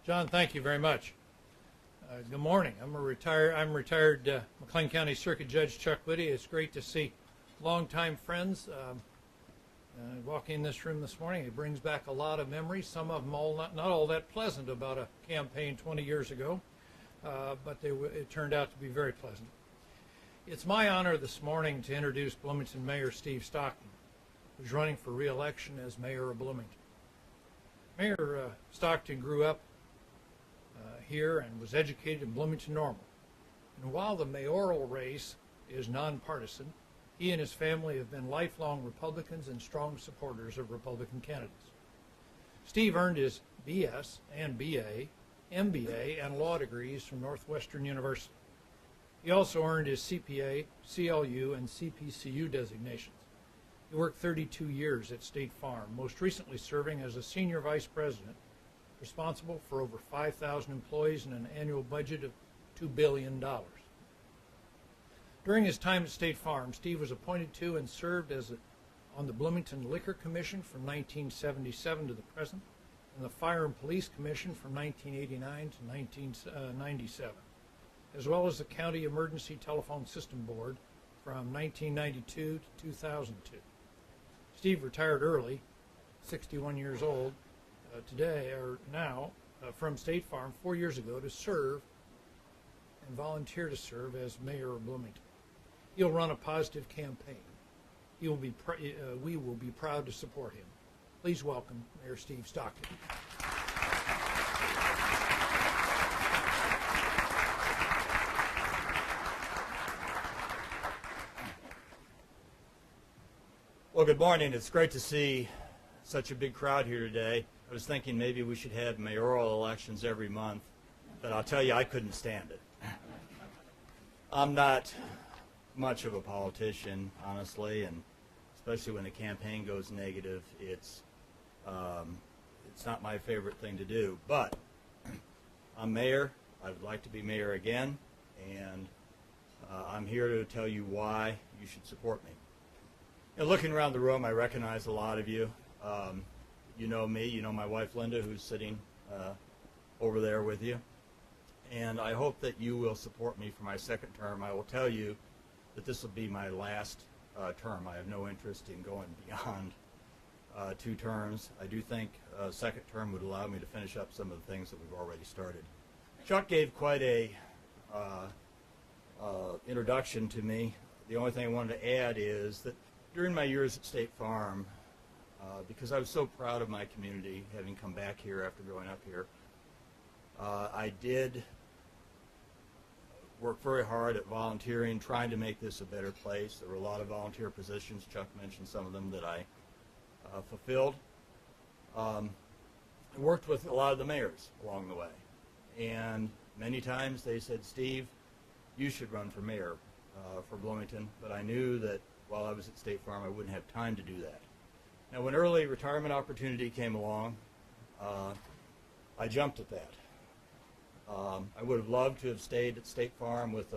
John, thank you very much. Good morning. I'm retired McLean County Circuit Judge Chuck Whitty. It's great to see longtime friends walking in this room this morning. It brings back a lot of memories, some of them not all that pleasant about a campaign 20 years ago, but it turned out to be very pleasant. It's my honor this morning to introduce Bloomington Mayor Steve Stockton, who's running for re-election as mayor of Bloomington. Mayor Stockton grew up here and was educated in Bloomington Normal. And while the mayoral race is nonpartisan, he and his family have been lifelong Republicans and strong supporters of Republican candidates. Steve earned his BS and BA, MBA, and law degrees from Northwestern University. He also earned his CPA, CLU, and CPCU designations. He worked 32 years at State Farm, most recently serving as a senior vice president, responsible for over 5,000 employees and an annual budget of $2 billion. During his time at State Farm, Steve was appointed to and served on the Bloomington Liquor Commission from 1977 to the present, and the Fire and Police Commission from 1989 to 1997, as well as the County Emergency Telephone System Board from 1992 to 2002. Steve retired early, 61 years old, from State Farm 4 years ago to serve and volunteer to serve as mayor of Bloomington. He'll run a positive campaign. We will be proud to support him. Please welcome Mayor Steve Stockton. Well, good morning. It's great to see such a big crowd here today. I was thinking maybe we should have mayoral elections every month, but I'll tell you, I couldn't stand it. I'm not much of a politician, honestly, and especially when the campaign goes negative, it's not my favorite thing to do. But I'm mayor. I would like to be mayor again, and I'm here to tell you why you should support me. You know, looking around the room, I recognize a lot of you. You know me, you know my wife Linda, who's sitting over there with you. And I hope that you will support me for my second term. I will tell you that this will be my last term. I have no interest in going beyond 2 terms. I do think a second term would allow me to finish up some of the things that we've already started. Chuck gave quite a introduction to me. The only thing I wanted to add is that during my years at State Farm, because I was so proud of my community, having come back here after growing up here, I did work very hard at volunteering, trying to make this a better place. There were a lot of volunteer positions. Chuck mentioned some of them that I fulfilled. I worked with a lot of the mayors along the way. And many times they said, Steve, you should run for mayor for Bloomington. But I knew that while I was at State Farm, I wouldn't have time to do that. Now, when early retirement opportunity came along, I jumped at that. I would have loved to have stayed at State Farm with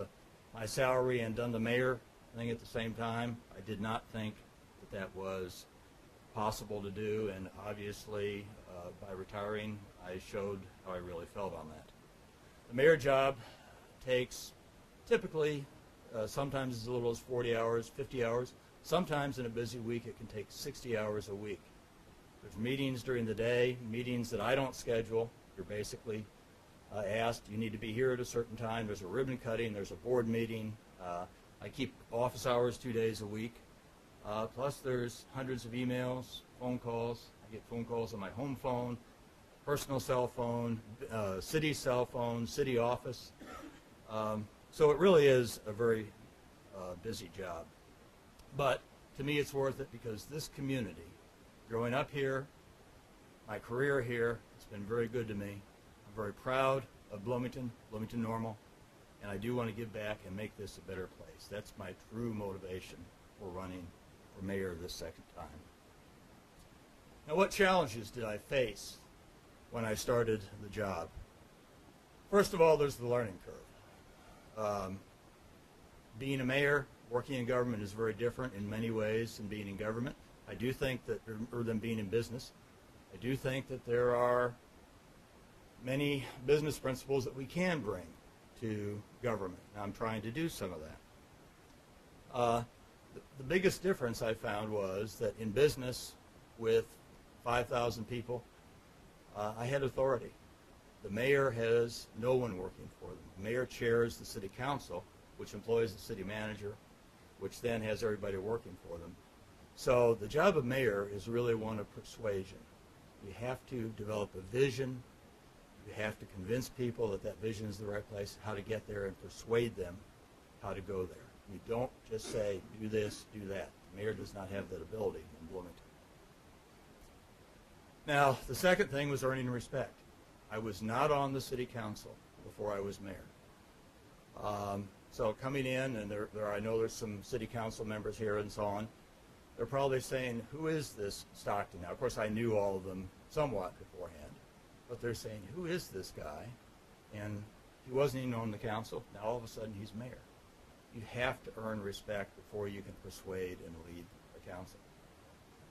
my salary and done the mayor thing at the same time. I did not think that that was possible to do, and obviously by retiring, I showed how I really felt on that. The mayor job takes typically sometimes as little as 40 hours, 50 hours. Sometimes in a busy week it can take 60 hours a week. There's meetings during the day, meetings that I don't schedule. You're basically asked, you need to be here at a certain time. There's a ribbon cutting, there's a board meeting. I keep office hours 2 days a week. Plus there's hundreds of emails, phone calls. I get phone calls on my home phone, personal cell phone, city cell phone, city office. So it really is a very busy job. But to me it's worth it because this community, growing up here, my career here, it's been very good to me. I'm very proud of Bloomington, Bloomington Normal, and I do want to give back and make this a better place. That's my true motivation for running for mayor this second time. Now, what challenges did I face when I started the job? First of all, there's the learning curve. Being a mayor, working in government is very different in many ways than being in government. I do think that, or than being in business. I do think that there are many business principles that we can bring to government. And I'm trying to do some of that. The biggest difference I found was that in business with 5,000 people, I had authority. The mayor has no one working for them. The mayor chairs the city council, which employs the city manager, which then has everybody working for them. So the job of mayor is really one of persuasion. You have to develop a vision. You have to convince people that that vision is the right place, how to get there, and persuade them how to go there. You don't just say, do this, do that. The mayor does not have that ability in Bloomington. Now, the second thing was earning respect. I was not on the city council before I was mayor. So coming in, and I know there's some city council members here and so on, they're probably saying, who is this Stockton? Now, of course, I knew all of them somewhat beforehand, but they're saying, who is this guy? And he wasn't even on the council. Now, all of a sudden, he's mayor. You have to earn respect before you can persuade and lead a council.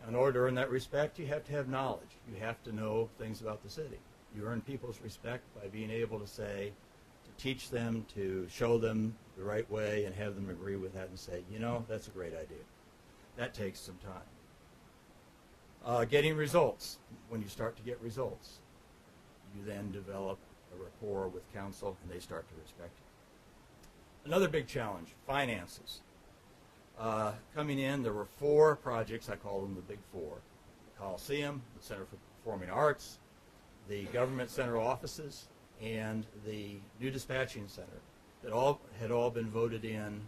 Now, in order to earn that respect, you have to have knowledge. You have to know things about the city. You earn people's respect by being able to say, to teach them, to show them the right way, and have them agree with that and say, you know, that's a great idea. That takes some time. Getting results. When you start to get results, you then develop a rapport with council, and they start to respect you. Another big challenge, finances. Coming in, there were 4 projects, I call them the Big Four. The Coliseum, the Center for Performing Arts, the Government Center offices, and the new dispatching center that had all been voted in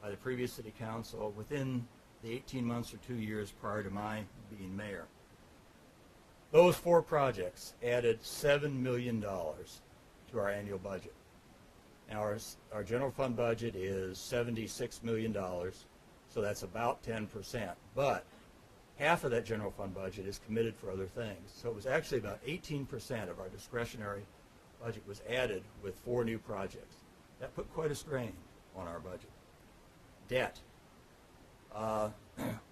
by the previous city council within the 18 months or 2 years prior to my being mayor. Those 4 projects added $7 million to our annual budget. Now, our general fund budget is $76 million, so that's about 10%. But half of that general fund budget is committed for other things. So it was actually about 18% of our discretionary budget was added with 4 new projects. That put quite a strain on our budget. Debt.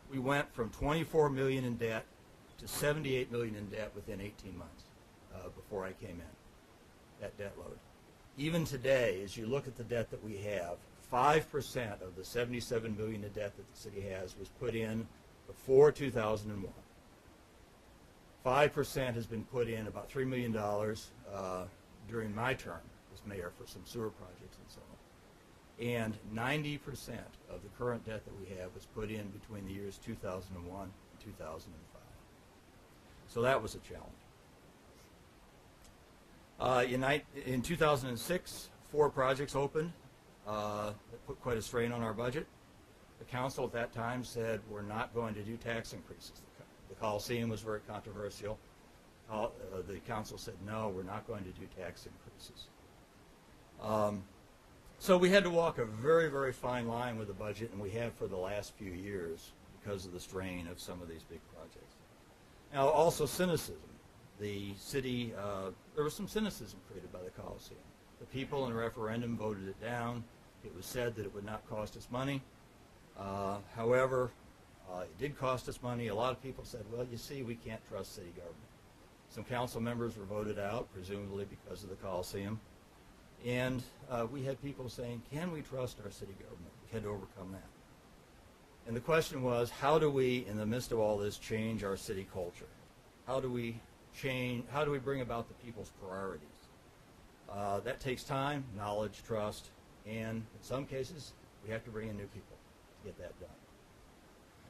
We went from $24 million in debt to $78 million in debt within 18 months before I came in, that debt load. Even today, as you look at the debt that we have, 5% of the $77 million in debt that the city has was put in before 2001. 5% has been put in, about $3 million during my term as mayor for some sewer projects and so on. And 90% of the current debt that we have was put in between the years 2001 and 2005. So that was a challenge. In 2006, 4 projects opened that put quite a strain on our budget. The council at that time said we're not going to do tax increases. The Coliseum was very controversial. The council said no, we're not going to do tax increases. So we had to walk a very, very fine line with the budget, and we have for the last few years because of the strain of some of these big projects. Now, also cynicism. The city, there was some cynicism created by the Coliseum. The people in a referendum voted it down. It was said that it would not cost us money. However, it did cost us money. A lot of people said, well, you see, we can't trust city government. Some council members were voted out, presumably because of the Coliseum. And we had people saying, can we trust our city government? We had to overcome that. And the question was, how do we, in the midst of all this, change our city culture? How do we bring about the people's priorities? That takes time, knowledge, trust, and in some cases, we have to bring in new people to get that done.